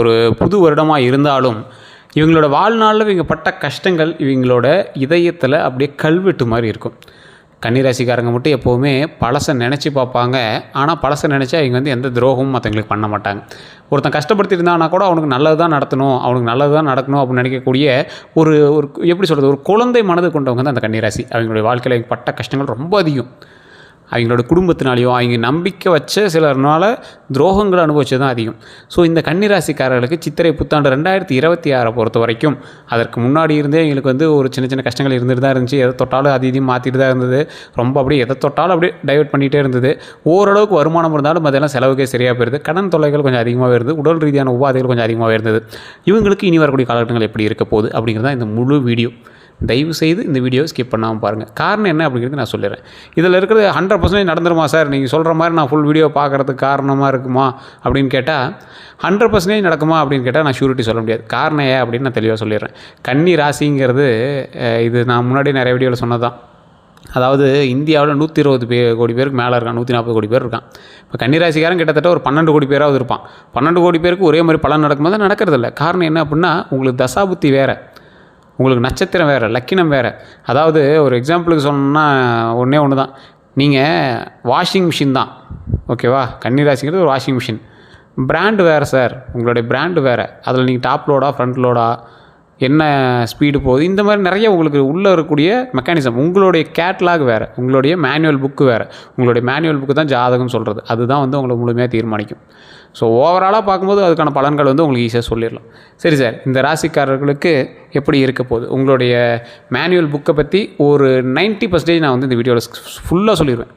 ஒரு புது வருடமாக இருந்தாலும் இவங்களோட வாழ்நாளில் இவங்க பட்ட கஷ்டங்கள் இவங்களோட இதயத்தில் அப்படியே கல்வெட்டு மாதிரி இருக்கும். கன்னிராசிக்காரங்க மட்டும் எப்போவுமே பழசை நினச்சி பார்ப்பாங்க. ஆனால் பழசை நினச்சா இவங்க எந்த துரோகமும் மற்றவங்களுக்கு பண்ண மாட்டாங்க. ஒருத்தன் கஷ்டப்படுத்தியிருந்தானா கூட அவனுக்கு நல்லது தான் நடத்தணும், அவனுக்கு நல்லது தான் நடக்கணும் அப்படின்னு நினைக்கக்கூடிய ஒரு ஒரு எப்படி சொல்கிறது, ஒரு குழந்தை மனது கொண்டவங்க தான் அந்த கன்னிராசி. அவங்களுடைய வாழ்க்கையில் பட்ட கஷ்டங்கள் ரொம்ப அதிகம். அவங்களோட குடும்பத்தினாலேயும் அவங்க நம்பிக்கை வச்ச சிலர்னால துரோகங்களை அனுபவிச்சது தான் அதிகம். ஸோ இந்த கன்னிராசிக்காரர்களுக்கு சித்திரை புத்தாண்டு 2026 பொறுத்த வரைக்கும் அதற்கு முன்னாடி இருந்தே எங்களுக்கு ஒரு சின்ன சின்ன கஷ்டங்கள் இருந்துட்டு தான் இருந்துச்சு. எதை தொட்டாலும் அது இதையும் மாற்றிட்டு தான் இருந்தது. ரொம்ப அப்படியே எதை தொட்டாலும் அப்படியே டைவெர்ட் பண்ணிகிட்டே இருந்தது. ஓரளவுக்கு வருமானம் இருந்தாலும் அதெல்லாம் செலவுக்கே சரியாக போயிருது. கடன் தொல்லைகள் கொஞ்சம் அதிகமாகவே இருந்தது. உடல் ரீதியான உபாதைகள் கொஞ்சம் அதிகமாகவே இருந்தது. இவங்களுக்கு இனி வரக்கூடிய காலகட்டங்கள் எப்படி இருக்க போகுது அப்படிங்கிறது தான் இந்த முழு வீடியோ. தயவு செய்து இந்த வீடியோவை ஸ்கிப் பண்ணாமல் பாருங்கள். காரணம் என்ன அப்படிங்கிறது நான் சொல்லிடுறேன். இதில் இருக்கிறது 100% நடந்துருமா சார், நீங்கள் சொல்கிற மாதிரி நான் ஃபுல் வீடியோ பார்க்குறதுக்கு காரணமாக இருக்குமா அப்படின்னு கேட்டால் 100% நடக்குமா அப்படின்னு கேட்டால் நான் ஷூரிட்டி சொல்ல முடியாது. காரணம் ஏன் அப்படின்னு நான் தெளிவாக சொல்லிடுறேன். கன்னி ராசிங்கிறது இது நான் முன்னாடி நிறைய வீடியோவில் சொன்னது தான். அதாவது இந்தியாவில் 120 கோடி பேருக்கு மேலே இருக்கான், 140 கோடி பேர் இருக்கான். இப்போ கன்னிராசிக்காரன் கிட்டத்தட்ட ஒரு 12 கோடி பேராவது இருப்பான். 12 கோடி பேருக்கு ஒரே மாதிரி பலன் நடக்கும்போது நடக்கிறதில்ல. காரணம் என்ன அப்படின்னா உங்களுக்கு தசாபுத்தி வேறு, உங்களுக்கு நட்சத்திரம் வேறு, லக்கினம் வேறு. அதாவது ஒரு எக்ஸாம்பிளுக்கு சொன்னோன்னா ஒன்று தான். நீங்கள் வாஷிங் மிஷின் தான், ஓகேவா? கன்னிராசிங்கிறது ஒரு வாஷிங் மிஷின். பிராண்டு வேறு சார், உங்களுடைய பிராண்டு வேறு. அதில் நீங்கள் டாப் லோடா ஃப்ரண்ட் லோடா என்ன ஸ்பீடு போகுது, இந்த மாதிரி நிறைய உங்களுக்கு உள்ளே இருக்கக்கூடிய மெக்கானிசம். உங்களுடைய கேட்லாக் வேறு, உங்களுடைய மேனுவல் புக்கு வேறு. உங்களுடைய மேனுவல் புக்கு தான் ஜாதகம் சொல்கிறது. அதுதான் உங்களை முழுமையாக தீர்மானிக்கும். ஸோ ஓவராலாக பார்க்கும்போது அதுக்கான பலன்கள் உங்களுக்கு ஈஸியாக சொல்லிடலாம். சரி சார், இந்த ராசிக்காரர்களுக்கு எப்படி இருக்க போகுது, உங்களுடைய மேனுவல் புக்கை பற்றி ஒரு 90% நான் இந்த வீடியோவில் ஃபுல்லாக சொல்லிடுவேன்.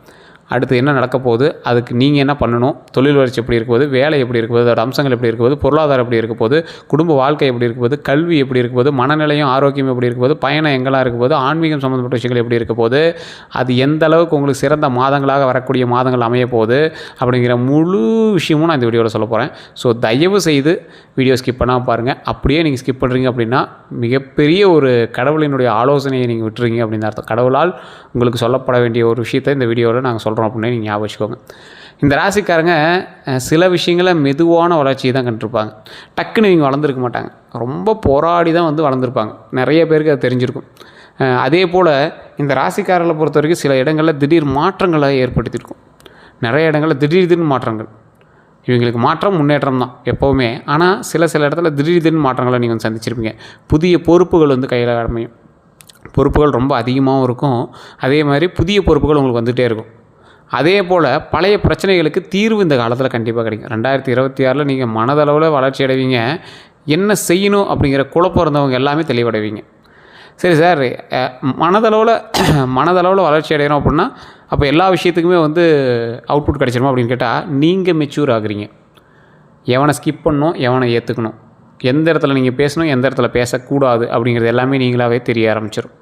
அடுத்து என்ன நடக்க போகுது, அதுக்கு நீங்கள் என்ன பண்ணணும், தொழில் வளர்ச்சி எப்படி இருக்கும்போது, வேலை எப்படி இருக்கும்போது, அதோட அம்சங்கள் எப்படி இருக்கும்போது, பொருளாதாரம் எப்படி இருக்கும்போது, குடும்ப வாழ்க்கை எப்படி இருக்கும்போது, கல்வி எப்படி இருக்கும்போது, மனநிலையும் ஆரோக்கியம் எப்படி இருக்கும்போது, பயணம் எங்கெல்லாம் இருக்கும்போது, ஆன்மீகம் சம்மந்தப்பட்ட விஷயங்கள் எப்படி இருக்க போகுது, அது எந்த அளவுக்கு உங்களுக்கு சிறந்த மாதங்களாக வரக்கூடிய மாதங்கள் அமைய போகுது அப்படிங்கிற முழு விஷயமும் நான் இந்த வீடியோவில் சொல்ல போகிறேன். ஸோ தயவு செய்து வீடியோ ஸ்கிப் பண்ணாமல் பாருங்கள். அப்படியே நீங்கள் ஸ்கிப் பண்ணுறீங்க அப்படின்னா மிகப்பெரிய ஒரு கடவுளினுடைய ஆலோசனையை நீங்கள் விட்டுறீங்க அப்படின்னு அர்த்தம். கடவுளால் உங்களுக்கு சொல்லப்பட வேண்டிய ஒரு விஷயத்தை இந்த வீடியோவில் நாங்கள் சொல்கிறோம் அப்படின்னு நீங்கள் ஞாபகம் வச்சுக்கோங்க. இந்த ராசிக்காரங்க சில விஷயங்களை மெதுவான வளர்ச்சியை தான் கண்டிருப்பாங்க. டக்குன்னு இவங்க வளர்ந்துருக்க மாட்டாங்க. ரொம்ப போராடி தான் வளர்ந்துருப்பாங்க. நிறைய பேருக்கு அது தெரிஞ்சிருக்கும். அதே போல் இந்த ராசிக்காரர்களை பொறுத்த வரைக்கும் சில இடங்களில் திடீர் மாற்றங்களை ஏற்படுத்தியிருக்கும். நிறைய இடங்களில் திடீர்னு மாற்றங்கள். இவங்களுக்கு மாற்றம் முன்னேற்றம் தான் எப்போவுமே. ஆனால் சில இடத்துல திடீர்னு மாற்றங்களை நீங்கள் சந்திச்சிருப்பீங்க. புதிய பொறுப்புகள் கையில் அமையும். பொறுப்புகள் ரொம்ப அதிகமாகவும் இருக்கும். அதே மாதிரி புதிய பொறுப்புகள் உங்களுக்கு வந்துகிட்டே இருக்கும். அதே போல் பழைய பிரச்சனைகளுக்கு தீர்வு இந்த காலத்தில் கண்டிப்பாக கிடைக்கும். 2026 நீங்கள் மனதளவில் வளர்ச்சி அடைவீங்க. என்ன செய்யணும் அப்படிங்கிற குழப்பம் இருந்தவங்க எல்லாமே தெளிவடைவீங்க. சரி சார், மனதளவில் வளர்ச்சி அடைகிறோம் அப்படின்னா அப்போ எல்லா விஷயத்துக்குமே அவுட்புட் கிடைச்சிருமா அப்படின்னு கேட்டால் நீங்கள் மெச்சூர் ஆகுறீங்க. எவனை ஸ்கிப் பண்ணணும், எவனை ஏற்றுக்கணும், எந்த இடத்துல நீங்கள் பேசணும், எந்த இடத்துல பேசக்கூடாது அப்படிங்கிறது எல்லாமே நீங்களாகவே தெரிய ஆரம்பிச்சிடும்.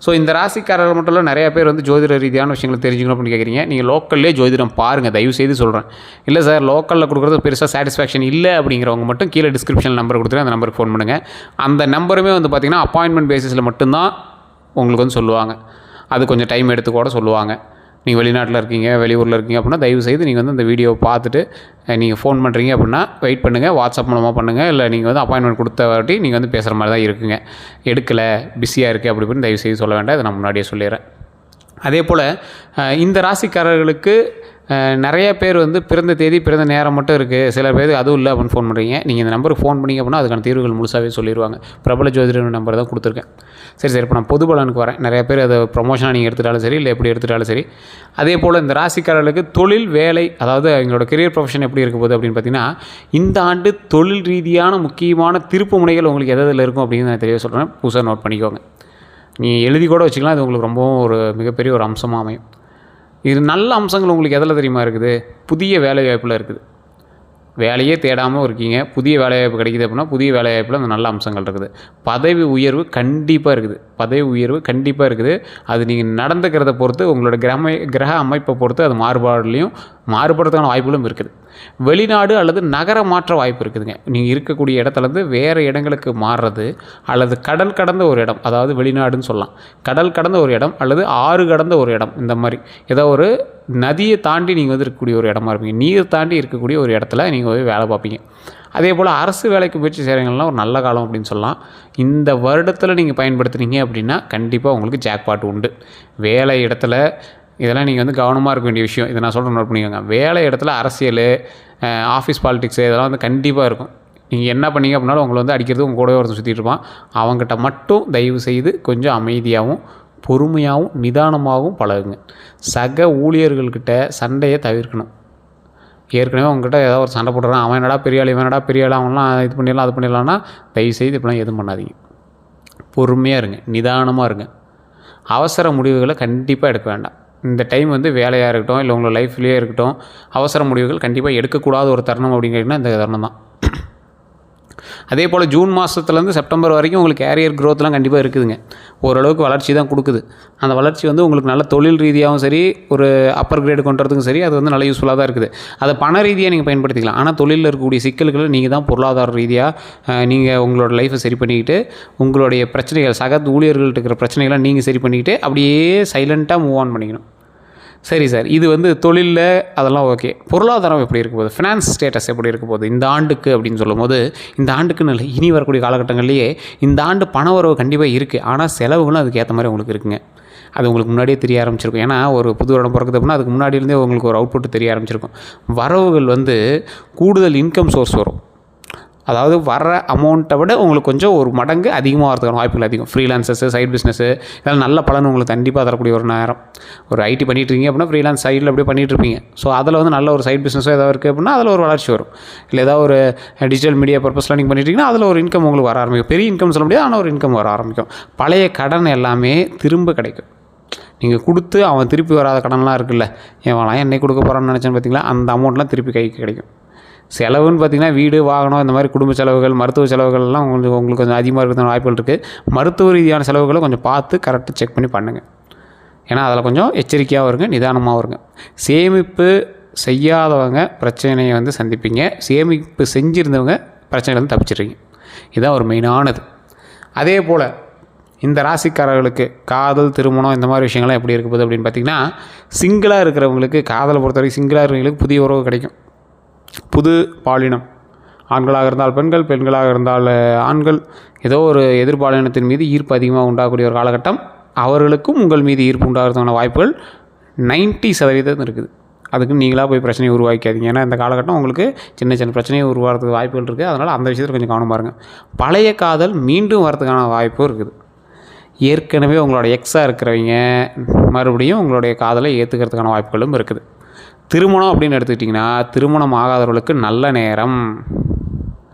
ஸோ இந்த ராசிக்காரர்கள் மட்டும் இல்லை, நிறைய பேர் ஜோதிட ரீதியான விஷயங்களை தெரிஞ்சுக்கணும் அப்படின்னு கேட்குறீங்க. நீங்கள் லோக்கல்லே ஜோதிடம் பாருங்கள், தயவு செய்து சொல்கிறேன். இல்லை சார், லோக்கலில் கொடுக்குறது பெருசாக சாட்டிஸ்ஃபேக்ஷன் இல்லை அப்படிங்கிறவங்க மட்டும் கீழே டிஸ்கிரிப்ஷன் நம்பர் கொடுத்துட்டு அந்த நம்பருக்கு ஃபோன் பண்ணுங்கள். அந்த நம்பருமே பார்த்திங்கன்னா அப்பாயின்மெண்ட் பேசிஸில் மட்டும்தான் உங்களுக்கு சொல்லுவாங்க. அது கொஞ்சம் டைம் எடுத்து கூட சொல்லுவாங்க. நீங்கள் வெளிநாட்டில் இருக்கீங்க, வெளியூரில் இருக்கீங்க அப்படின்னா தயவு செய்து நீங்கள் இந்த வீடியோவை பார்த்துட்டு நீங்கள் ஃபோன் பண்ணுறீங்க அப்படின்னா வெயிட் பண்ணுங்கள். வாட்ஸ்அப் மூலமாக பண்ணுங்கள். இல்லை நீங்கள் அப்பாயின்மெண்ட் கொடுத்த வாட்டி நீங்கள் பேசுகிற மாதிரி தான் இருக்குங்க. எடுக்கலை, பிஸியாக இருக்குது அப்படி இப்படின்னு தயவு செய்து சொல்ல வேண்டாம். இதை நான் முன்னாடியே சொல்லிடுறேன். அதே போல் இந்த ராசிக்காரர்களுக்கு நிறைய பேர் பிறந்த தேதி பிறந்த நேரம் மட்டும் இருக்குது, சில பேர் அதுவும் இல்லை அப்படின்னு ஃபோன் பண்ணுறீங்க. நீங்கள் இந்த நம்பருக்கு ஃபோன் பண்ணிங்க அப்படின்னா அதுக்கான தீர்வுகள் முழுசாகவே சொல்லிடுவாங்க. பிரபல ஜோதிடர் நம்பர் தான் கொடுத்துருக்கேன். சரி, இப்போ நான் பொது பலனுக்கு வரேன். நிறைய பேர் அதை ப்ரொமோஷனாக நீங்கள் எடுத்துட்டாலும் சரி, இல்லை எப்படி எடுத்துட்டாலும் சரி. அதே போல் இந்த ராசிக்காரர்களுக்கு தொழில், வேலை, அதாவது அவங்களோட கெரியர் ப்ரொஃபஷன் எப்படி இருக்க போகுது அப்படின்னு பார்த்தீங்கன்னா, இந்த ஆண்டு தொழில் ரீதியான முக்கியமான திருப்பு முனைகள் உங்களுக்கு எதில் இருக்கும் அப்படின்னு நான் தெளிவாக சொல்கிறேன். புதுசாக நோட் பண்ணிக்கோங்க. நீங்கள் எழுதி கூட வச்சுக்கலாம். அது உங்களுக்கு ரொம்பவும் ஒரு மிகப்பெரிய ஒரு அம்சமாக அமையும். இது நல்ல அம்சங்கள் உங்களுக்கு எதில் தெரியுமா இருக்குது? புதிய வேலைவாய்ப்பில் இருக்குது. வேலையே தேடாமல் இருக்கீங்க, புதிய வேலைவாய்ப்பு கிடைக்குது அப்படின்னா புதிய வேலைவாய்ப்பில் அந்த நல்ல அம்சங்கள் இருக்குது. பதவி உயர்வு கண்டிப்பாக இருக்குது. அது நீங்கள் நடந்துக்கிறத பொறுத்து, உங்களோட கிரக அமைப்பை பொறுத்து அது மாறுபடுறதுக்கான வாய்ப்புகளும் இருக்குது. வெளிநாடு அல்லது நகர மாற்ற வாய்ப்பு இருக்குதுங்க. நீங்கள் இருக்கக்கூடிய இடத்துலேருந்து வேறு இடங்களுக்கு மாறுறது, அல்லது கடல் கடந்த ஒரு இடம், அதாவது வெளிநாடுன்னு சொல்லலாம். கடல் கடந்த ஒரு இடம் அல்லது ஆறு கடந்த ஒரு இடம், இந்த மாதிரி ஏதோ ஒரு நதியை தாண்டி நீங்கள் இருக்கக்கூடிய ஒரு இடமா இருப்பீங்க. நீர் தாண்டி இருக்கக்கூடிய ஒரு இடத்துல நீங்கள் வேலை பார்ப்பீங்க. அதே போல் அரசு வேலைக்கு முயற்சி செய்கிறவங்கலாம் ஒரு நல்ல காலம் அப்படின்னு சொல்லலாம். இந்த வருடத்தில் நீங்கள் பயன்படுத்துனீங்க அப்படின்னா கண்டிப்பாக உங்களுக்கு ஜாக்பாட் உண்டு. வேலை இடத்துல இதெல்லாம் நீங்கள் வந்து கவனமாக இருக்க வேண்டிய விஷயம். இதை நான் சொல்கிறேன், நோட் பண்ணிக்கோங்க. வேலை இடத்துல அரசியல், ஆஃபீஸ் பாலிடிக்ஸு இதெல்லாம் வந்து கண்டிப்பாக இருக்கும். நீங்கள் என்ன பண்ணீங்க அப்படின்னாலும் உங்களை வந்து அடிக்கிறது உங்கள் கூடவே ஒருத்தர் சுற்றிட்டு இருப்பான். அவங்ககிட்ட மட்டும் தயவு செய்து கொஞ்சம் அமைதியாகவும் பொறுமையாகவும் நிதானமாகவும் பழகுங்க. சக ஊழியர்கள்கிட்ட சண்டையை தவிர்க்கணும். ஏற்கனவே அவங்ககிட்ட ஏதாவது ஒரு சண்டை போடுறான், அவன் என்னடா பெரிய ஆள், இவன் என்னடா பெரிய ஆள், அவன்லாம் இது பண்ணிடலாம் அது பண்ணிடலான்னா தயவுசெய்து இப்படிலாம் எதுவும் பண்ணாதீங்க. பொறுமையாக இருங்க, நிதானமாக இருங்க. அவசர முடிவுகளை கண்டிப்பாக எடுக்க வேண்டாம். இந்த டைம் வந்து வேலையாக இருக்கட்டும், இல்லை உங்களோட லைஃப்லேயே இருக்கட்டும், அவசர முடிவுகள் கண்டிப்பாக எடுக்கக்கூடாத ஒரு தருணம் அப்படிங்கிறதுனா இந்த தருணம் தான். அதே போல் ஜூன் மாதத்துலேருந்து செப்டம்பர் வரைக்கும் உங்களுக்கு கேரியர் க்ரோத்லாம் கண்டிப்பாக இருக்குதுங்க. ஓரளவுக்கு வளர்ச்சி தான் கொடுக்குது. அந்த வளர்ச்சி வந்து உங்களுக்கு நல்ல தொழில் ரீதியாகவும் சரி, ஒரு அப்பர் கிரேடு கொண்டு வரதுக்கும் சரி, அது வந்து நல்ல யூஸ்ஃபுல்லாக தான் இருக்குது. அதை பண ரீதியாக நீங்கள் பயன்படுத்திக்கலாம். ஆனால் தொழிலில் இருக்கக்கூடிய சிக்கல்களை நீங்கள் தான் பொருளாதார ரீதியாக நீங்கள் உங்களோட லைஃப்பை சரி பண்ணிக்கிட்டு, உங்களுடைய பிரச்சனைகள், சக ஊழியர்கள்ட்ட இருக்கிற பிரச்சனைகளை நீங்கள் சரி பண்ணிக்கிட்டு அப்படியே சைலண்ட்டாக மூவ் ஆன் பண்ணிக்கணும். சரி சார், இது வந்து தொழிலில் அதெல்லாம் ஓகே. பொருளாதாரம் எப்படி இருக்க போகுது, ஃபினான்ஸ் ஸ்டேட்டஸ் எப்படி இருக்க போகுது இந்த ஆண்டுக்கு அப்படின்னு சொல்லும்போது, இந்த ஆண்டுக்குன்னு இல்லை, இனி வரக்கூடிய காலகட்டங்கள்லேயே இந்த ஆண்டு பண வரவு கண்டிப்பாக இருக்குது. ஆனால் செலவுகளும் அதுக்கு ஏற்ற மாதிரி உங்களுக்கு இருக்குங்க. அது உங்களுக்கு முன்னாடியே தெரிய ஆரம்பிச்சிருக்கும். ஏன்னா ஒரு புது இடம் பிறக்குது அப்படின்னா அதுக்கு முன்னாடியிருந்தே உங்களுக்கு ஒரு அவுட்புட் தெரிய ஆரம்பிச்சிருக்கும். வரவுகள் வந்து கூடுதல் இன்கம் சோர்ஸ் வரும். அதாவது வர அமௌண்ட்டை விட உங்களுக்கு கொஞ்சம் ஒரு மடங்கு அதிகமாக வரதுக்கான வாய்ப்புகள் அதிகம். ஃப்ரீலான்சஸ்ஸு, சைட் பிஸ்னஸ்ஸு இதெல்லாம் நல்ல பலன் உங்களுக்கு கண்டிப்பாக தரக்கூடிய ஒரு நேரம். ஒரு ஐடி பண்ணிகிட்ருக்கீங்க அப்படின்னா ஃப்ரீலான்ஸ் சைடில் அப்படியே பண்ணிகிட்ருப்பீங்க. ஸோ அதில் வந்து நல்ல ஒரு சைட் பிஸ்னஸோ ஏதாவது இருக்குது அப்படின்னா அதில் ஒரு வளர்ச்சி வரும். இல்லை ஏதாவது ஒரு டிஜிட்டல் மீடியா பர்பஸ்லாம் நீங்கள் பண்ணிட்டீங்கன்னா அதில் ஒரு இன்கம் உங்களுக்கு வர ஆரம்பிக்கும். பெரிய இன்கம் சொல்ல முடியாது, ஆனால் ஒரு இன்கம் வர ஆரம்பிக்கும். பழைய கடன் எல்லாமே திரும்ப கிடைக்கும். நீங்கள் கொடுத்து அவன் திருப்பி வராத கடன்லாம் இருக்குல்ல, ஏன் என்னை கொடுக்க போகிறான்னு நினச்சேன்னு பார்த்தீங்களா, அந்த அமௌண்ட்லாம் திருப்பி கைக்கு கிடைக்கும். செலவுன்னு பார்த்திங்கன்னா வீடு, வாகனம், இந்த மாதிரி குடும்ப செலவுகள், மருத்துவ செலவுகள்லாம் உங்களுக்கு கொஞ்சம் அதிகமாக இருக்கிற வாய்ப்புகள் இருக்குது. மருத்துவ ரீதியான செலவுகளை கொஞ்சம் பார்த்து கரெக்டாக செக் பண்ணி பண்ணுங்கள். ஏன்னா அதில் கொஞ்சம் எச்சரிக்கையாகவும் இருங்க, நிதானமாகவும் இருங்க. சேமிப்பு செய்யாதவங்க பிரச்சனையை வந்து சந்திப்பீங்க. சேமிப்பு செஞ்சுருந்தவங்க பிரச்சனைகள் வந்து தப்பிச்சிடுறீங்க. இதுதான் ஒரு மெயினானது. அதே போல் இந்த ராசிக்காரர்களுக்கு காதல், திருமணம் இந்த மாதிரி விஷயங்கள்லாம் எப்படி இருக்க போகுது அப்படின்னு பார்த்திங்கன்னா, சிங்கிளாக இருக்கிறவங்களுக்கு, காதலை பொறுத்த வரைக்கும் சிங்கிளாக இருக்கிறவங்களுக்கு புதிய உறவு கிடைக்கும். புது பாலினம், ஆண்களாக இருந்தால் பெண்கள், பெண்களாக இருந்தால் ஆண்கள், ஏதோ ஒரு எதிர்பாலினத்தின் மீது ஈர்ப்பு அதிகமாக உண்டாகக்கூடிய ஒரு காலகட்டம். அவர்களுக்கும் உங்கள் மீது ஈர்ப்பு உண்டாகிறதுக்கான வாய்ப்புகள் 90% இருக்குது. அதுக்கு நீங்களாக போய் பிரச்சனையை உருவாக்காதீங்க. ஏன்னா இந்த காலகட்டம் உங்களுக்கு சின்ன சின்ன பிரச்சனையை உருவாகிறதுக்கு வாய்ப்புகள் இருக்குது. அதனால் அந்த விஷயத்தில் கொஞ்சம் கவனம் பாருங்கள். பழைய காதல் மீண்டும் வரதுக்கான வாய்ப்பும் இருக்குது. ஏற்கனவே உங்களோட எக்ஸாக இருக்கிறவங்க மறுபடியும் உங்களுடைய காதலை ஏற்றுக்கிறதுக்கான வாய்ப்புகளும் இருக்குது. திருமணம் அப்படின்னு எடுத்துக்கிட்டிங்கன்னா, திருமணம் ஆகாதவர்களுக்கு நல்ல நேரம்.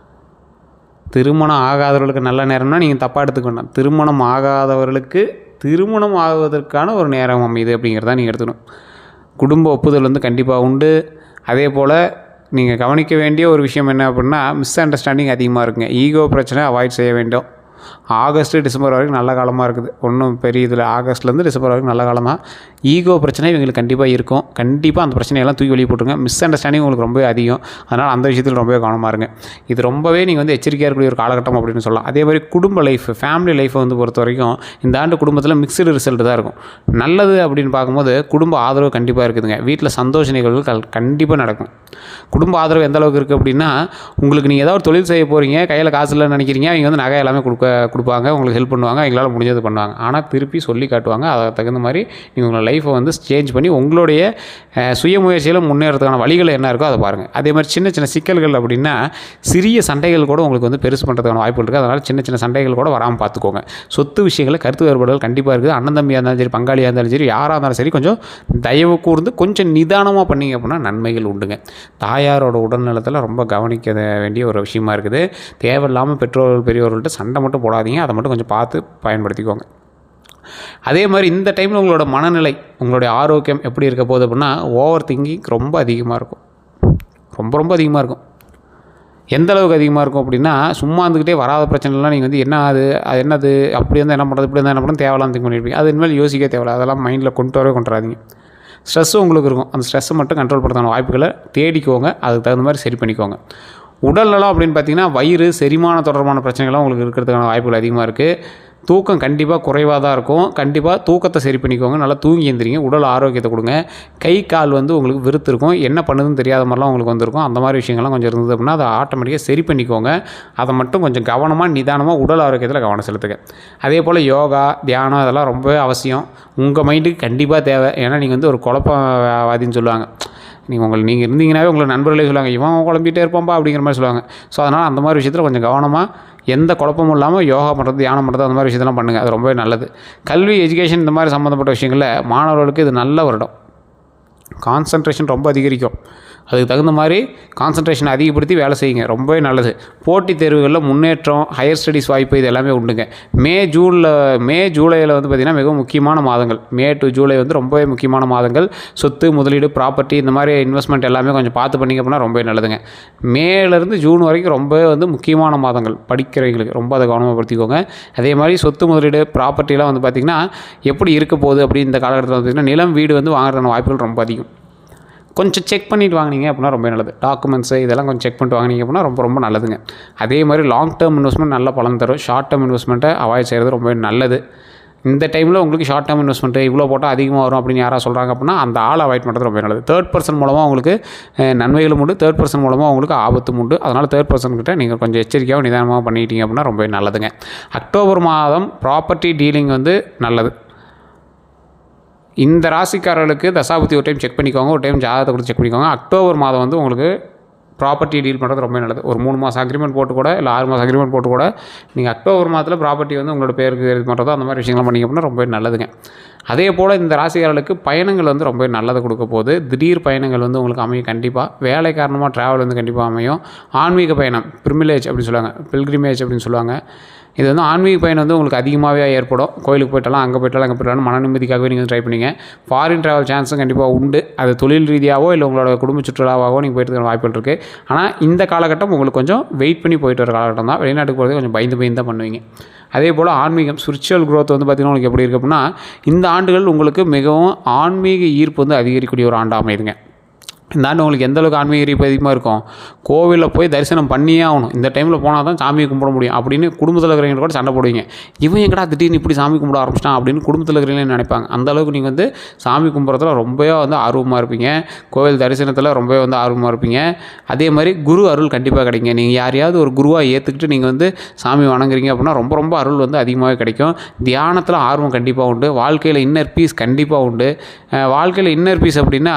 திருமணம் ஆகாதவர்களுக்கு நல்ல நேரம்னா நீங்கள் தப்பாக எடுத்துக்க வேண்டாம். திருமணம் ஆகாதவர்களுக்கு திருமணம் ஆகுவதற்கான ஒரு நேரம் அமையுது அப்படிங்கிறத நீங்கள் எடுத்துக்கணும். குடும்ப ஒப்புதல் வந்து கண்டிப்பாக உண்டு. அதே போல் நீங்கள் கவனிக்க வேண்டிய ஒரு விஷயம் என்ன அப்படின்னா, மிஸ் அண்டர்ஸ்டாண்டிங் அதிகமாக இருக்குங்க. ஈகோ பிரச்சனை அவாய்ட் செய்ய வேண்டும். ஆகஸ்ட், டிசம்பர் வரைக்கும் நல்ல காலமாக இருக்குது. ஒன்றும் பெரிய இதில் ஆகஸ்ட்லேருந்து டிசம்பர் வரைக்கும் நல்ல காலம் தான். ஈகோ பிரச்சனை இவங்களுக்கு கண்டிப்பாக இருக்கும். கண்டிப்பாக அந்த பிரச்சனையெல்லாம் தூக்கி வெளியே போட்டுருங்க. மிஸ் அண்டர்ஸ்டாண்டிங் உங்களுக்கு ரொம்பவே அதிகம். அதனால் அந்த விஷயத்தில் ரொம்பவே கவனமாக இருங்க. இது ரொம்பவே நீங்கள் வந்து எச்சரிக்கையாக இருக்கக்கூடிய ஒரு காலகட்டம் அப்படின்னு சொல்லலாம். அதே மாதிரி குடும்ப லைஃப், ஃபேமிலி லைஃப்பை வந்து பொறுத்த வரைக்கும் இந்த ஆண்டு குடும்பத்தில் மிக்சடு ரிசல்ட் தான் இருக்கும். நல்லது அப்படின்னு பார்க்கும்போது குடும்ப ஆதரவு கண்டிப்பாக இருக்குதுங்க. வீட்டில் சந்தோஷ நிகழ்வுகள் கண்டிப்பாக நடக்கும். குடும்ப ஆதரவு எந்த அளவுக்கு இருக்குது அப்படின்னா, உங்களுக்கு நீங்கள் ஏதாவது ஒரு தொழில் செய்ய போகிறீங்க, கையில் காசு இல்லைன்னு நினைக்கிறீங்க, அவங்க வந்து நகை எல்லாமே கொடுப்பாங்க, உங்களுக்கு ஹெல்ப் பண்ணுவாங்க, எங்களால் முடிஞ்சது பண்ணுவாங்க. ஆனால் திருப்பி சொல்லி காட்டுவாங்க. அதை தகுந்த மாதிரி நீங்கள் உங்களை லைஃப்பை வந்து சேஞ்ச் பண்ணி உங்களுடைய சுய முயற்சியில் முன்னேறதுக்கான வழிகள் என்ன இருக்கோ அதை பாருங்கள். அதே மாதிரி சின்ன சின்ன சிக்கல்கள் அப்படின்னா, சிறிய சண்டைகள் கூட உங்களுக்கு வந்து பெருசு பண்ணுறதுக்கான வாய்ப்புகள் இருக்குது. அதனால் சின்ன சின்ன சண்டைகள் கூட வராமல் பார்த்துக்கோங்க. சொத்து விஷயங்களில் கருத்து வேறுபாடுகள் கண்டிப்பாக இருக்குது. அண்ணன் தம்பியாக இருந்தாலும் சரி, பங்காளியாக இருந்தாலும் சரி, யாராக இருந்தாலும் சரி, கொஞ்சம் தயவு கூர்ந்து கொஞ்சம் நிதானமாக பண்ணிங்க அப்படின்னா நன்மைகள் உண்டுங்க. தாயாரோட உடல்நலத்தில் ரொம்ப கவனிக்க வேண்டிய ஒரு விஷயமா இருக்குது. தேவையில்லாமல் பெற்றோர்கள் பெரியவர்கள்ட்ட சண்டை மட்டும் போடாதீங்க. அதை மட்டும் கொஞ்சம் பார்த்து பயன்படுத்திக்கோங்க. அதே மாதிரி இந்த டைமில் உங்களோட மனநிலை, உங்களுடைய ஆரோக்கியம் எப்படி இருக்க போகுது அப்படின்னா, ஓவர் திங்கிங் ரொம்ப அதிகமாக இருக்கும். ரொம்ப அதிகமாக இருக்கும். எந்த அளவுக்கு அதிகமாக இருக்கும் அப்படின்னா, சும்மா இருந்துக்கிட்டே வராத பிரச்சனைலாம் நீங்கள் வந்து அது என்னது, அப்படி இருந்தால் என்ன பண்ணுறது, இப்படி இருந்தால் என்ன பண்ணுறது, தேவையில்லாம் திங்க் பண்ணியிருப்பீங்க. அது இனிமேல் யோசிக்க தேவையில்ல. அதெல்லாம் மைண்டில் கொண்டு வராதீங்க. ஸ்ட்ரெஸ்ஸும் உங்களுக்கு இருக்கும். அந்த ஸ்ட்ரெஸ்ஸை மட்டும் கண்ட்ரோல் பண்ணுறதுக்கான வாய்ப்புகளை தேடிக்கோங்க. அதுக்கு தகுந்த மாதிரி சரி பண்ணிக்கோங்க. உடல் நலம் அப்படின்னு பார்த்திங்கன்னா வயிறு செரிமான தொடர்பான பிரச்சனைகள்லாம் உங்களுக்கு இருக்கிறதுக்கான வாய்ப்புகள் அதிகமாக இருக்குது. தூக்கம் கண்டிப்பாக குறைவாக தான் இருக்கும். கண்டிப்பாக தூக்கத்தை சரி பண்ணிக்கோங்க. நல்லா தூங்கி எழுந்திரிங்க. உடல் ஆரோக்கியத்தை கொடுங்க. கை கால் வந்து உங்களுக்கு விருத்து இருக்கும். என்ன பண்ணுதுன்னு தெரியாத மாதிரிலாம் உங்களுக்கு வந்திருக்கும். அந்த மாதிரி விஷயங்கள்லாம் கொஞ்சம் இருந்தது அப்படின்னா அதை ஆட்டோமேட்டிக்காக சரி பண்ணிக்கோங்க. அதை மட்டும் கொஞ்சம் கவனமாக நிதானமாக உடல் ஆரோக்கியத்தில் கவனம் செலுத்துங்க. அதே போல் யோகா தியானம் அதெல்லாம் ரொம்ப அவசியம். உங்கள் மைண்டுக்கு கண்டிப்பாக தேவை. ஏன்னா நீங்கள் வந்து ஒரு குழப்பவாதின்னு சொல்லுவாங்க. நீங்கள் இருந்தீங்கன்னாவே உங்களை நண்பர்களே சொல்லுவாங்க, இவன் குழம்பிகிட்டே இருப்பான்பா அப்படிங்கிற மாதிரி சொல்லுவாங்க. ஸோ அதனால் அந்த மாதிரி விஷயத்தில் கொஞ்சம் கவனமாக எந்த குழப்பமும் இல்லாமல் யோகா பண்ணுறது தியானம் பண்ணுறது அந்த மாதிரி விஷயத்தெல்லாம் பண்ணுங்கள். அது ரொம்பவே நல்லது. கல்வி எஜுகேஷன் இந்த மாதிரி சம்மந்தப்பட்ட விஷயங்களில் மாணவர்களுக்கு இது நல்ல வருடம். கான்சன்ட்ரேஷன் ரொம்ப அதிகரிக்கும். அதுக்கு தகுந்த மாதிரி கான்சன்ட்ரேஷன் அதிகப்படுத்தி வேலை செய்யுங்க. ரொம்பவே நல்லது. போட்டித் தேர்வுகளில் முன்னேற்றம், ஹையர் ஸ்டடீஸ் வாய்ப்பு இது எல்லாமே உண்டுங்க. மே ஜூலையில் வந்து பார்த்திங்கன்னா மிகவும் முக்கியமான மாதங்கள். மே டு ஜூலை வந்து ரொம்பவே முக்கியமான மாதங்கள். சொத்து முதலீடு ப்ராப்பர்ட்டி இந்த மாதிரி இன்வெஸ்ட்மெண்ட் எல்லாமே கொஞ்சம் பார்த்து பண்ணிங்க அப்படின்னா ரொம்பவே நல்லதுங்க. மேலேருந்து ஜூன் வரைக்கும் ரொம்பவே வந்து முக்கியமான மாதங்கள் படிக்கிறவங்களுக்கு. ரொம்ப அதை கவனமாக படுத்திக்கோங்க. அதே மாதிரி சொத்து முதலீடு ப்ராப்பர்ட்டிலாம் வந்து பார்த்திங்கன்னா எப்படி இருக்க போகுது அப்படின்னு இந்த காலகட்டத்தில் பார்த்திங்கன்னா நிலம் வீடு வந்து வாங்குறதுக்கான வாய்ப்புகள் ரொம்ப அதிகம். கொஞ்சம் செக் பண்ணிவிட்டு வாங்கினீங்க அப்படின்னா ரொம்ப நல்லது. டாக்குமெண்ட்ஸு இதெல்லாம் கொஞ்சம் செக் பண்ணிட்டு வாங்கினீங்க அப்படின்னா ரொம்ப ரொம்ப நல்லதுங்க. அதே மாதிரி லாங் டேர்ம் இன்வெஸ்ட்மெண்ட் நல்ல பலன் தரும். ஷார்ட் டேர்ம் இன்வெஸ்ட்மெண்ட்டை அவாய்ட் செய்கிறது ரொம்பவே நல்லது. இந்த டைமில் உங்களுக்கு ஷார்ட் டேர்ம் இன்வெஸ்ட்மெண்ட்டு இவ்வளோ போட்டால் அதிகமாக வரும் அப்படின்னு யாராவது சொல்கிறாங்க அப்படின்னா அந்த ஆளை அவாய்ட் பண்ணுறது ரொம்ப நல்லது. தேர்ட் பர்சன் மூலமாக உங்களுக்கு நன்மைகளும் உண்டு, தேர்ட் பர்சன் மூலமாக உங்களுக்கு ஆபத்தும் உண்டு. அதனால் தேர்ட் பர்சன்கிட்ட நீங்கள் கொஞ்சம் எச்சரிக்கையாக நிதானமாக பண்ணிக்கிட்டீங்க அப்படின்னா ரொம்பவே நல்லதுங்க. அக்டோபர் மாதம் ப்ராப்பர்ட்டி டீலிங் வந்து நல்லது. இந்த ராசிக்காரர்களுக்கு தசாபுத்தி ஒரு டைம் செக் பண்ணிக்கோங்க, ஒரு டைம் ஜாதகத்தை கொடுத்து செக் பண்ணிக்கோங்க. அக்டோபர் மாதம் வந்து உங்களுக்கு ப்ராப்பர்ட்டி டீல் பண்ணுறது ரொம்ப நல்லது. ஒரு 3 மாதம் அக்ரிமெண்ட் போட்டு கூட இல்லை 6 மாதம் அக்ரிமெண்ட் போட்டு கூட நீங்கள் அக்டோபர் மாதத்தில் ப்ராப்பர்ட்டி வந்து உங்களோட பேருக்கு இது பண்ணுறதோ அந்த மாதிரி விஷயங்கள்லாம் பண்ணிங்க அப்படின்னா ரொம்ப நல்லதுங்க. அதே போல் இந்த ராசிக்காரர்களுக்கு பயணங்கள் வந்து ரொம்ப நல்லது கொடுக்க போகுது. திடீர் பயணங்கள் வந்து உங்களுக்கு அமையும். கண்டிப்பாக வேலை காரணமாக ட்ராவல் வந்து கண்டிப்பாக அமையும். ஆன்மீக பயணம் பிரிமிலேஜ் அப்படின்னு சொல்லுவாங்க, பில்கிரிமேஜ் அப்படின்னு சொல்லுவாங்க. இது வந்து ஆன்மீக பயணம் வந்து உங்களுக்கு அதிகமாகவே ஏற்படும். கோயிலுக்கு போய்ட்டாலும் அங்கே போய்ட்டாலும் மன நிம்மதிக்காகவே நீங்கள் ட்ரை பண்ணிங்க. ஃபாரின் ட்ராவல் சான்ஸும் கண்டிப்பாக உண்டு. அது தொழில் ரீதியாகவோ இல்லை உங்களோட குடும்ப சுற்றுலாவாகவோ நீங்கள் போய்ட்டு வாய்ப்புகள் இருக்குது. ஆனால் இந்த காலகட்டம் உங்களுக்கு கொஞ்சம் வெயிட் பண்ணி போயிட்டு வர காலகட்டம் தான். வெளிநாட்டுக்கு போகிறது கொஞ்சம் பயந்து தான் பண்ணுவீங்க. அதே போல் ஆன்மீகம் ஸ்பிரிச்சுவல் க்ரோத் வந்து பார்த்திங்கன்னா உங்களுக்கு எப்படி இருக்குது அப்படின்னா இந்த ஆண்டுகள் உங்களுக்கு மிகவும் ஆன்மீக ஈர்ப்பு வந்து அதிகரிக்கக்கூடிய ஒரு ஆண்டாக அமையுதுங்க. இந்த ஆண்டு உங்களுக்கு எந்தளவுக்கு ஆன்மீக ஈர்ப்பு அதிகமாக இருக்கும். கோவிலில் போய் தரிசனம் பண்ணியே ஆகணும். இந்த டைமில் போனால் தான் சாமியை கும்பிட முடியும் அப்படின்னு குடும்பத்தில் இருக்கிறவங்க கூட சண்டை போடுவீங்க. இவன் எங்கடா திடீர்னு இப்படி சாமி கும்பிட ஆரம்பிச்சிட்டான் அப்படின்னு குடும்பத்தில் இருக்கிறவங்களே நினைப்பாங்க. அந்தளவுக்கு நீங்கள் வந்து சாமி கும்பிட்றதுல ரொம்பவே வந்து ஆர்வமாக இருப்பீங்க. கோவில் தரிசனத்தில் ரொம்பவே வந்து ஆர்வமாக இருப்பீங்க. அதே மாதிரி குரு அருள் கண்டிப்பாக கிடைக்குங்க. நீங்கள் யாரையாவது ஒரு குருவாக ஏற்றுக்கிட்டு நீங்கள் வந்து சாமி வணங்குறீங்க அப்படின்னா ரொம்ப ரொம்ப அருள் வந்து அதிகமாகவே கிடைக்கும். தியானத்தில் ஆர்வம் கண்டிப்பாக உண்டு. வாழ்க்கையில் இன்னர் பீஸ் கண்டிப்பாக உண்டு. வாழ்க்கையில் இன்னர் பீஸ் அப்படின்னா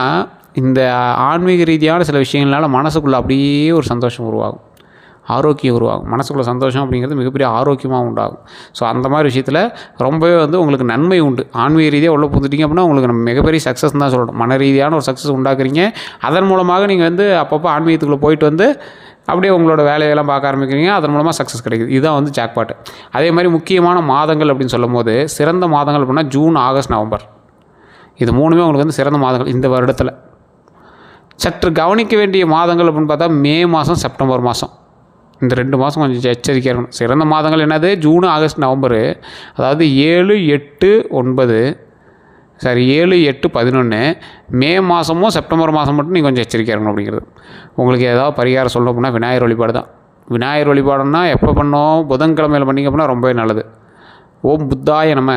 இந்த ஆன்மீக ரீதியான சில விஷயங்களால் மனசுக்குள்ளே அப்படியே ஒரு சந்தோஷம் உருவாகும், ஆரோக்கியம் உருவாகும். மனசுக்குள்ள சந்தோஷம் அப்படிங்கிறது மிகப்பெரிய ஆரோக்கியமாக உண்டாகும். ஸோ அந்த மாதிரி விஷயத்தில் ரொம்பவே வந்து உங்களுக்கு நன்மை உண்டு. ஆன்மீக ரீதியாக உள்ள புந்துட்டிங்க அப்படின்னா உங்களுக்கு மிகப்பெரிய சக்ஸஸ் தான் சொல்லணும். மன ரீதியான ஒரு சக்ஸஸ் உண்டாக்குறீங்க. அதன் மூலமாக நீங்கள் வந்து அப்பப்போ ஆன்மீகத்துக்குள்ளே போயிட்டு வந்து அப்படியே உங்களோட வேலையெல்லாம் பார்க்க ஆரம்பிக்கிறீங்க. அதன் மூலமாக சக்ஸஸ் கிடைக்குது. இதுதான் வந்து ஜாக்பாட்டு. அதே மாதிரி முக்கியமான மாதங்கள் அப்படின்னு சொல்லும் போது சிறந்த மாதங்கள் அப்படின்னா ஜூன், ஆகஸ்ட், நவம்பர். இது 3மே உங்களுக்கு வந்து சிறந்த மாதங்கள் இந்த வருடத்தில். சற்று கவனிக்க வேண்டிய மாதங்கள் அப்படின்னு பார்த்தா மே மாதம், செப்டம்பர் மாதம். இந்த 2 மாதம் கொஞ்சம் எச்சரிக்கையாக இருக்கணும். சிறந்த மாதங்கள் என்னது? June, August, November. அதாவது 7, 8, 11 மே மாதமும் செப்டம்பர் மாதம் மட்டும் நீங்கள் கொஞ்சம் எச்சரிக்கையாக இருக்கணும் அப்படிங்கிறது. உங்களுக்கு ஏதாவது பரிகாரம் சொல்லணும் அப்படின்னா விநாயகர் வழிபாடு தான். விநாயகர் வழிபாடுன்னா எப்போ பண்ணோம்? புதன்கிழமையில் பண்ணிங்க அப்படின்னா ரொம்பவே நல்லது. ஓம் புத்தாய நம,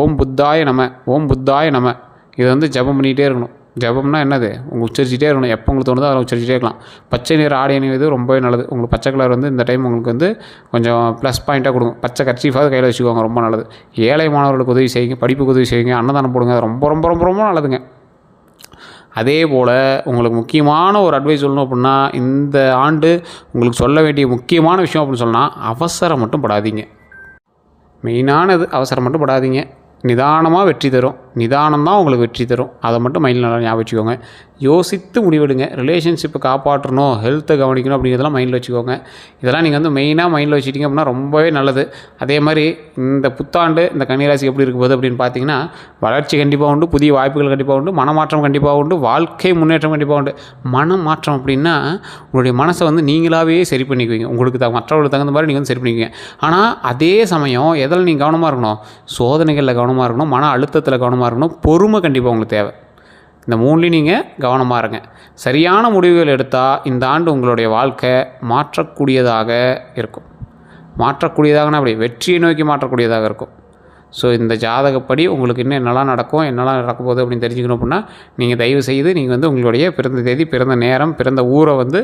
ஓம் புத்தாய நம, ஓம் புத்தாய நம. இதை வந்து ஜபம் பண்ணிகிட்டே இருக்கணும். ஜபம்னா என்னது? உங்களுக்கு உச்சரிச்சிட்டே இருக்கணும். எப்போ உங்களுக்கு தோணுதோ அதை உச்சரிச்சிட்டே இருக்கலாம். பச்சை நிற ஆடை அணிவது ரொம்பவே நல்லது. உங்களுக்கு பச்சை கலர் வந்து இந்த டைம் உங்களுக்கு வந்து கொஞ்சம் ப்ளஸ் பாயிண்ட்டாக கொடுங்க. பச்சை கர்ச்சீஃபாவது கையில் வச்சுக்கோங்க, ரொம்ப நல்லது. ஏழை மாணவர்களுக்கு உதவி செய்யுங்க, படிப்புக்கு உதவி செய்யுங்க, அன்னதானம் போடுங்க. அது ரொம்ப ரொம்ப ரொம்ப ரொம்ப நல்லதுங்க. அதே போல் உங்களுக்கு முக்கியமான ஒரு அட்வைஸ் சொல்லணும் அப்படின்னா இந்த ஆண்டு உங்களுக்கு சொல்ல வேண்டிய முக்கியமான விஷயம் அப்படின்னு சொன்னால் அவசரம் மட்டும் படாதீங்க. மெயினானது அவசரம் மட்டும் படாதீங்க. நிதானமாக வெற்றி தரும். நிதானம் தான் உங்களுக்கு வெற்றி தரும். அதை மட்டும் மைண்டில் நல்லா ஞாபகம் வச்சுக்கோங்க. யோசித்து முடிவெடுங்க. ரிலேஷன்ஷிப்பை காப்பாற்றணும், ஹெல்த்தை கவனிக்கணும் அப்படிங்கிறதெல்லாம் மைண்டில் வச்சுக்கோங்க. இதெல்லாம் நீங்கள் வந்து மெயினாக மைண்டில் வச்சுட்டிங்க அப்படின்னா ரொம்பவே நல்லது. அதே மாதிரி இந்த புத்தாண்டு இந்த கன்னிராசி எப்படி இருக்க போகுது அப்படின்னு பார்த்தீங்கன்னா வளர்ச்சி கண்டிப்பாக உண்டு, புதிய வாய்ப்புகள் கண்டிப்பாக உண்டு, மனமாற்றம் கண்டிப்பாக உண்டு, வாழ்க்கை முன்னேற்றம் கண்டிப்பாக உண்டு. மனமாற்றம் அப்படின்னா உங்களுடைய மனசை வந்து நீங்களாகவே சரி பண்ணிக்குவீங்க. உங்களுக்கு மற்றவர்களுக்கு தகுந்த மாதிரி நீங்கள் வந்து சரி பண்ணிக்குவீங்க. ஆனால் அதே சமயம் எதில் நீங்கள் கவனமாக இருக்கணும்? சோதனைகளில் கவனமாக இருக்கணும், மன அழுத்தத்தில் கவனமாக இருக்கணும், பொறுமை கண்டிப்பாக உங்களுக்கு தேவை. இந்த 3லையும் நீங்கள் கவனமாக இருங்க. சரியான முடிவுகள் எடுத்தால் இந்த ஆண்டு உங்களுடைய வாழ்க்கை மாற்றக்கூடியதாக இருக்கும். மாற்றக்கூடியதாகனா அப்படி வெற்றியை நோக்கி மாற்றக்கூடியதாக இருக்கும். ஸோ இந்த ஜாதகப்படி உங்களுக்கு இன்னும் என்னெல்லாம் நடக்கும், என்னெல்லாம் நடக்க போகுது அப்படின்னு தெரிஞ்சுக்கணும் அப்படின்னா நீங்கள் தயவு செய்து நீங்கள் வந்து உங்களுடைய பிறந்த தேதி, பிறந்த நேரம், பிறந்த ஊரை வந்து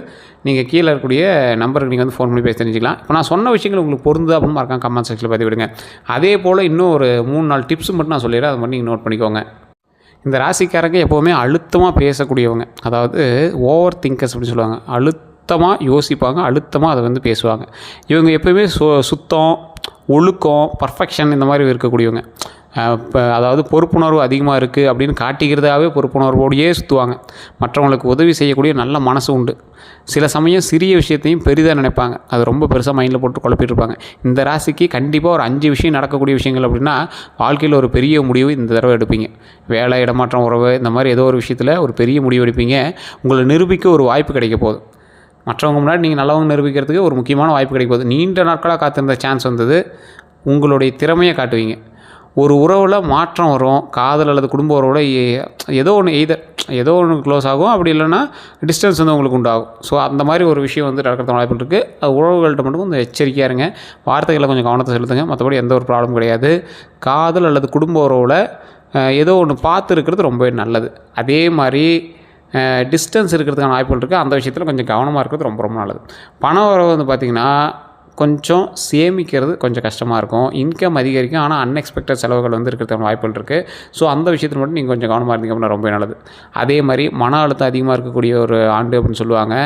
நீங்கள் கீழே இருக்கக்கூடிய நம்பருக்கு நீங்கள் வந்து ஃபோன் பண்ணி பேசி தெரிஞ்சுக்கலாம். இப்போ நான் சொன்ன விஷயங்கள் உங்களுக்கு பொருந்துது அப்படின்னு மறக்காம கமெண்ட் செக்ஷனில் பதிவிடுங்க. அதே போல் இன்னும் ஒரு 3-4 டிப்ஸ் மட்டும் நான் சொல்லிடுறேன், அதை மட்டும் நீங்கள் நோட் பண்ணிக்கோங்க. இந்த ராசிக்காரங்க எப்போவுமே அழுத்தமாக பேசக்கூடியவங்க, அதாவது ஓவர் திங்கர்ஸ் அப்படின்னு சொல்லுவாங்க. அழுத்தமாக யோசிப்பாங்க, அழுத்தமாக அதை வந்து பேசுவாங்க. இவங்க எப்போயுமே சுத்தம், ஒழுக்கம், பர்ஃபெக்ஷன் இந்த மாதிரி இருக்கக்கூடியவங்க. இப்போ அதாவது பொறுப்புணர்வு அதிகமாக இருக்குது அப்படின்னு காட்டிக்கிறதாகவே பொறுப்புணர்வோடையே சுற்றுவாங்க. மற்றவங்களுக்கு உதவி செய்யக்கூடிய நல்ல மனசு உண்டு. சில சமயம் சிறிய விஷயத்தையும் பெரிதாக நினைப்பாங்க, அது ரொம்ப பெருசாக மைண்டில் போட்டு குழப்பிட்டு இருப்பாங்க. இந்த ராசிக்கு கண்டிப்பாக ஒரு 5 விஷயம் நடக்கக்கூடிய விஷயங்கள் அப்படின்னா வாழ்க்கையில் ஒரு பெரிய முடிவு இந்த தடவை எடுப்பீங்க. வேலை, இடமாற்றம், உறவு, இந்த மாதிரி ஏதோ ஒரு விஷயத்தில் ஒரு பெரிய முடிவு எடுப்பீங்க. உங்களை நிரூபிக்க ஒரு வாய்ப்பு கிடைக்க போகுது. மற்றவங்க முன்னாடி நீங்கள் நல்லவங்க நிரூபிக்கிறதுக்கு ஒரு முக்கியமான வாய்ப்பு கிடைக்க போகுது. நீண்ட நாட்களாக காத்திருந்த சான்ஸ் வந்தது. உங்களுடைய திறமையை காட்டுவீங்க. ஒரு உறவில் மாற்றம் வரும். காதல் அல்லது குடும்ப உறவோட ஏதோ ஒன்று க்ளோஸ் ஆகும், அப்படி இல்லைன்னா டிஸ்டன்ஸ் வந்து உங்களுக்கு உண்டாகும். ஸோ அந்த மாதிரி ஒரு விஷயம் வந்து நடக்கிறதுக்கு வாய்ப்பு இருக்குது. அது உறவுகள்கிட்ட மட்டும் கொஞ்சம் எச்சரிக்கையாக இருங்க. வார்த்தைகளை கொஞ்சம் கவனத்தை செலுத்துங்க. மற்றபடி எந்த ஒரு ப்ராப்ளம் கிடையாது. காதல் அல்லது குடும்ப உறவில் ஏதோ ஒன்று பார்த்து இருக்கிறது ரொம்பவே நல்லது. அதே மாதிரி டிஸ்டன்ஸ் இருக்கிறதுக்கான வாய்ப்புகள் இருக்குது. அந்த விஷயத்தில் கொஞ்சம் கவனமாக இருக்கிறது ரொம்ப ரொம்ப நல்லது. பண வரவு வந்து பார்த்திங்கன்னா கொஞ்சம் சேமிக்கிறது கொஞ்சம் கஷ்டமாக இருக்கும். இன்கம் அதிகரிக்கும், ஆனால் அன்எக்ஸ்பெக்டட் செலவுகள் வந்து இருக்கிறதுக்கான வாய்ப்புகள் இருக்குது. ஸோ அந்த விஷயத்தில் மட்டும் நீங்கள் கொஞ்சம் கவனமாக இருந்தீங்க அப்படின்னா ரொம்ப நல்லது. அதே மாதிரி மன அழுத்தம் அதிகமாக இருக்கக்கூடிய ஒரு ஆண்டு அப்படின்னு சொல்லுவாங்க.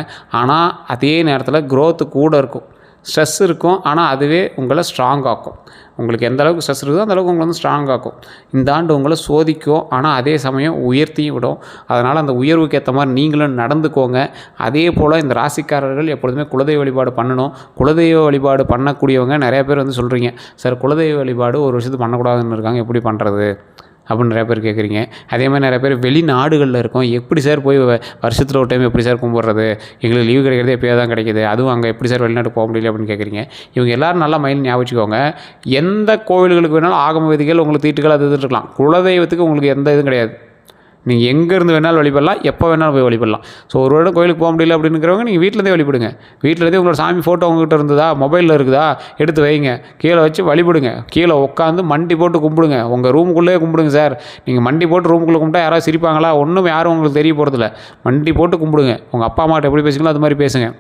ஆனால் அதே நேரத்தில் க்ரோத்து கூட இருக்கும். ஸ்ட்ரெஸ் இருக்கும், ஆனால் அதுவே உங்களை ஸ்ட்ராங் ஆக்கும். உங்களுக்கு எந்த அளவுக்கு ஸ்ட்ரெஸ் இருக்குதோ அந்தளவுக்கு உங்களை வந்து ஸ்ட்ராங் ஆக்கும். இந்த ஆண்டு உங்களை சோதிக்கும், ஆனால் அதே சமயம் உயர்த்தியும் விடும். அதனால் அந்த உயர்வுக்கு ஏற்ற மாதிரி நீங்களும் நடந்துக்கோங்க. அதே போல் இந்த ராசிக்காரர்கள் எப்பொழுதுமே குலதெய்வ வழிபாடு பண்ணணும். குலதெய்வ வழிபாடு பண்ணக்கூடியவங்க நிறைய பேர் வந்து சொல்கிறீங்க, சார் குலதெய்வ வழிபாடு ஒரு விஷயத்துக்கு பண்ணக்கூடாதுன்னு இருக்காங்க, எப்படி பண்ணுறது அப்படின்னு நிறைய பேர் கேட்குறீங்க. அதே மாதிரி நிறைய பேர் வெளிநாடுகளில் இருக்கோம், எப்படி சார் போய் வருஷத்தில் ஒரு டைம் எப்படி சார் கும்பிட்றது, எங்களுக்கு லீவு கிடைக்கிறதே எப்போயா தான் கிடைக்கிது, அதுவும் அங்கே எப்படி சார் வெளிநாட்டு போக முடியல அப்படின்னு கேட்குறீங்க. இவங்க எல்லோரும் நல்லா மைண்ட் ஞாபகம் வச்சுக்கோங்க. எந்த கோவில்களுக்கு வேணாலும் ஆகம விதிகள் உங்களுக்கு தீட்டுகள் அது இருக்கலாம். குலதெய்வத்துக்கு உங்களுக்கு எந்த இதுவும் கிடையாது. நீங்கள் எங்கேருந்து வேணாலும் வழிபடலாம், எப்போ வேணாலும் போய் வழிபடலாம். ஸோ ஒரு வேளை கோயிலுக்கு போக முடியல அப்படிங்கிறவங்க நீங்கள் வீட்டிலேருந்தே வழிபடுங்க. வீட்டிலேருந்தே உங்களோட சாமி ஃபோட்டோ உங்கள்கிட்ட இருந்ததா, மொபைலில் இருக்குதா, எடுத்து வைங்க, கீழே வச்சு வழிபடுங்க. கீழே உட்காந்து மண்டி போட்டு கும்பிடுங்க. உங்கள் ரூமுக்குள்ளேயே கும்பிடுங்க சார். நீங்கள் மண்டி போட்டு ரூமுக்குள்ளே கும்பிட்டா யாராவது சிரிப்பாங்களா? ஒன்றும் யாரும் உங்களுக்கு தெரிய போகிறதில்ல. மண்டி போட்டு கும்பிடுங்க. உங்கள் அப்பா அம்மாட்ட எப்படி பேசுங்களோ அது மாதிரி பேசுங்க.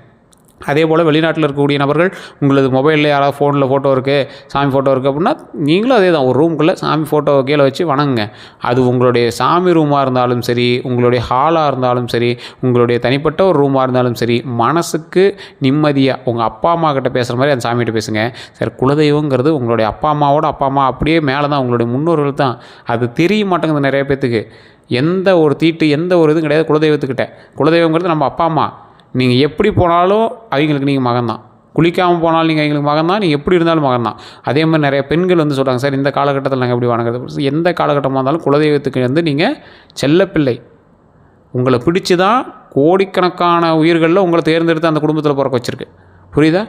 அதே போல் வெளிநாட்டில் இருக்கக்கூடிய நபர்கள் உங்களது மொபைலில் யாராவது ஃபோனில் ஃபோட்டோ இருக்குது, சாமி ஃபோட்டோ இருக்குது அப்படின்னா நீங்களும் அதே தான், ஒரு ரூமுக்குள்ளே சாமி ஃபோட்டோ கீழே வச்சு வணங்குங்க. அது உங்களுடைய சாமி ரூமாக இருந்தாலும் சரி, உங்களுடைய ஹாலாக இருந்தாலும் சரி, உங்களுடைய தனிப்பட்ட ஒரு ரூமாக இருந்தாலும் சரி, மனசுக்கு நிம்மதியாக உங்கள் அப்பா அம்மா கிட்ட பேசுகிற மாதிரி அந்த சாமிகிட்ட பேசுங்க. சரி, குலதெய்வங்கிறது உங்களுடைய அப்பா அம்மாவோட அப்பா அம்மா அப்படியே மேலே தான், உங்களுடைய முன்னோர்கள் தான். அது தெரிய மாட்டேங்குது நிறைய பேர்த்துக்கு. எந்த ஒரு தீட்டு, எந்த ஒரு இதுவும் கிடையாது குலதெய்வத்துக்கிட்ட. குலதெய்வங்கிறது நம்ம அப்பா அம்மா. நீங்கள் எப்படி போனாலும் அவங்களுக்கு நீங்கள் மகன்தான். குளிக்காமல் போனாலும் நீங்கள் அவங்களுக்கு மகன்தான். நீங்கள் எப்படி இருந்தாலும் மகன்தான். அதே மாதிரி நிறைய பெண்கள் வந்து சொல்கிறாங்க, சார் இந்த காலகட்டத்தில் நாங்கள் எப்படி வணங்குறது. எந்த காலகட்டமாக இருந்தாலும் குலதெய்வத்துக்கு வந்து நீங்கள் செல்லப்பிள்ளை. உங்களை பிடிச்சி தான் கோடிக்கணக்கான உயிர்களில் உங்களை தேர்ந்தெடுத்து அந்த குடும்பத்தில் பிறக்க வச்சுருக்கு. புரியுதா?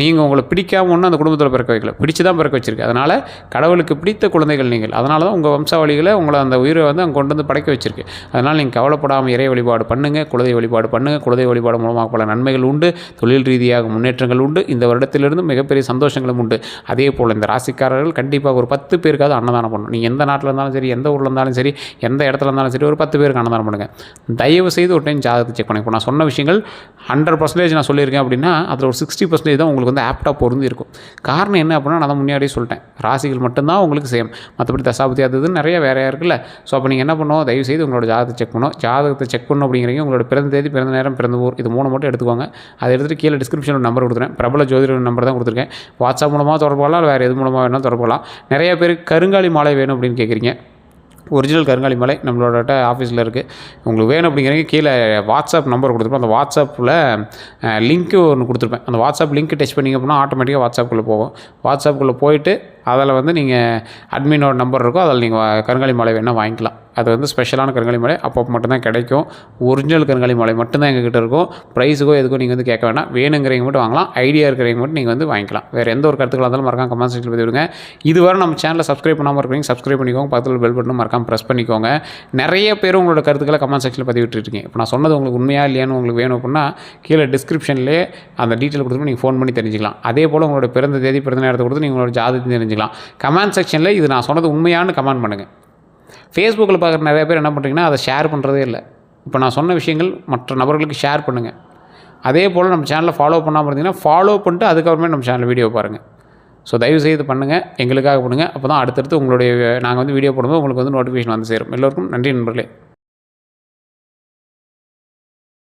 நீங்கள் உங்களை பிடிக்காமல் ஒன்றும் அந்த குடும்பத்தில் பிறக்க வைக்கல, பிடிச்சி தான் பிறக்க வச்சுருக்கு. அதனால் கடவுளுக்கு பிடித்த குழந்தைகள் நீங்கள். அதனால தான் உங்கள் வம்சாவளிகளை உங்களை அந்த உயிரை வந்து அங்கே கொண்டு வந்து படைக்க வச்சுருக்கு. அதனால் நீங்கள் கவலைப்படாமல் இறை வழிபாடு பண்ணுங்கள், குலதெய்வ வழிபாடு பண்ணுங்கள். குலதெய்வ வழிபாடு மூலமாக பல நன்மைகள் உண்டு, தொழில் ரீதியாக முன்னேற்றங்கள் உண்டு, இந்த வருடத்திலிருந்து மிகப்பெரிய சந்தோஷங்களும் உண்டு. அதே போல் இந்த ராசிக்காரர்கள் கண்டிப்பாக ஒரு 10 பேருக்காவது அன்னதானம் பண்ணணும். நீங்கள் எந்த நாட்டில் இருந்தாலும் சரி, எந்த ஊரில் இருந்தாலும் சரி, எந்த இடத்துல இருந்தாலும் சரி, ஒரு 10 பேருக்கு அன்னதானம் பண்ணுங்கள். தயவு செய்து ஒரு டைம் ஜாதகத்தை செக் பண்ணி. இப்போ நான் சொன்ன விஷயங்கள் 100% நான் சொல்லியிருக்கேன் அப்படின்னா அதில் ஒரு 60% தான் உங்களுக்கு வந்து ஆப்டாக பொருந்து இருக்கும். காரணம் என்ன அப்படின்னா நான் தான் முன்னாடியே சொல்லிட்டேன், ராசிகள் மட்டும்தான் உங்களுக்கு சேம், மற்றபடி தசாபதி அது இதுன்னு நிறைய வேறையாக இருக்குல்ல. ஸோ அப்போ நீங்கள் என்ன பண்ணணும், தயவு செய்து உங்களோட ஜாதகத்தை செக் பண்ணணும். ஜாதகத்தை செக் பண்ணணும் அப்படிங்கிறீங்க, உங்களோட பிறந்த தேதி, பிறந்த நேரம், பிறந்த ஊர், இது 3 மட்டும் எடுத்துக்கோங்க. அதை எடுத்துகிட்டு கீழே டிஸ்கிரிப்ஷனில் நம்பர் கொடுத்துருக்கேன், பிரபல ஜோதிடர் நம்பர் தான் கொடுத்துருக்கேன். வாட்ஸ்அப் மூலமாக தொடர்பு கொள்ளலாம், வேறு எது மூலமாக வேணாலும் தொடர்பு கொள்ளலாம். நிறைய பேருக்கு கருங்காலி மாலை வேணும் அப்படின்னு கேட்குறீங்க. ஒரிஜினல் கருங்காலி மலை நம்மளோட ஆஃபீஸில் இருக்குது. உங்களுக்கு வேணும் அப்படிங்கிறீங்க, கீழே வாட்ஸ்அப் நம்பர் கொடுத்துருப்பேன். அந்த வாட்ஸ்அப்பில் லிங்க்கு ஒன்று கொடுத்துருப்பேன். அந்த வாட்ஸ்அப் லிங்க் டச் பண்ணிங்க அப்படின்னா ஆட்டோமேட்டிக்காக வாட்ஸ்அப்புக்குள்ளே போகும். வாட்ஸ்அப்புக்குள்ளே போயிட்டு அதில் வந்து நீங்கள் அட்மினோட நம்பர் இருக்கும், அதில் நீங்கள் கருங்காலி மலை வேணால் வாங்கிக்கலாம். அது வந்து ஸ்பெஷலான கருங்காலி மலை அப்போ மட்டும்தான் கிடைக்கும். ஒரிஜினல் கருங்காலி மலை மட்டும்தான் எங்ககிட்ட இருக்கும். ப்ரைஸுக்கோ எதுக்கோ நீங்கள் வந்து கேட்க வேண்டாம். வேணுங்கிறவங்க மட்டும் வாங்கலாம், ஐடியா இருக்கிறவங்க மட்டும் நீங்கள் வந்து வாங்கிக்கலாம். வேறு எந்த ஒரு கருத்துக்களாக இருந்தாலும் மறக்காம கமெண்ட் செக்ஷனில் பதிவு விடுங்க. இதுவரை நம்ம சேனலை சப்ஸ்கிரைப் பண்ணாமல் இருக்கிறீங்க, சப்ஸ்கிரைப் பண்ணிக்கோங்க. பக்கத்தில் பெல் பட்டனும் மறக்காம ப்ரெஸ் பண்ணிக்கோங்க. நிறைய பேர் உங்களோட கருத்துக்களை கமெண்ட் செக்ஷனில் பதிவிட்டுருக்கீங்க. இப்போ நான் சொன்னது உங்களுக்கு உண்மையாக இல்லையான்னு உங்களுக்கு வேணும் அப்படின்னா கீழே டிஸ்கிரிப்ஷன்லேயே அந்த டீட்டெயில் கொடுத்து நீங்கள் ஃபோன் பண்ணி தெரிஞ்சுக்கலாம். அதே போல் உங்களோட பிறந்த தேதி பிறந்த நேரத்தை கொடுத்து நீங்கள் உங்களோட ஜாதகத்தை தெரிஞ்சுக்கலாம். கமெண்ட் செக்ஷனில் இது நான் சொன்னது உண்மையானு கமெண்ட் பண்ணுங்கள். ஃபேஸ்புக்கில் பார்க்குற நிறைய பேர் என்ன பண்ணுறீங்கன்னா அதை ஷேர் பண்ணுறதே இல்லை. இப்போ நான் சொன்ன விஷயங்கள் மற்ற நபர்களுக்கு ஷேர் பண்ணுங்கள். அதே போல் நம்ம சேனலை ஃபாலோ பண்ணாமல் இருந்தீங்கன்னா ஃபாலோ பண்ணிட்டு அதுக்கப்புறமே நம்ம சேனல் வீடியோ பாருங்கள். ஸோ தயவுசெய்து பண்ணுங்கள், எங்களுக்காக பண்ணுங்கள். அப்போ தான் அடுத்தடுத்து உங்களுடைய நாங்கள் வந்து வீடியோ போடும்போது உங்களுக்கு வந்து நோட்டிஃபிகேஷன் வந்து சேரும். எல்லோருக்கும் நன்றி நண்பர்களே.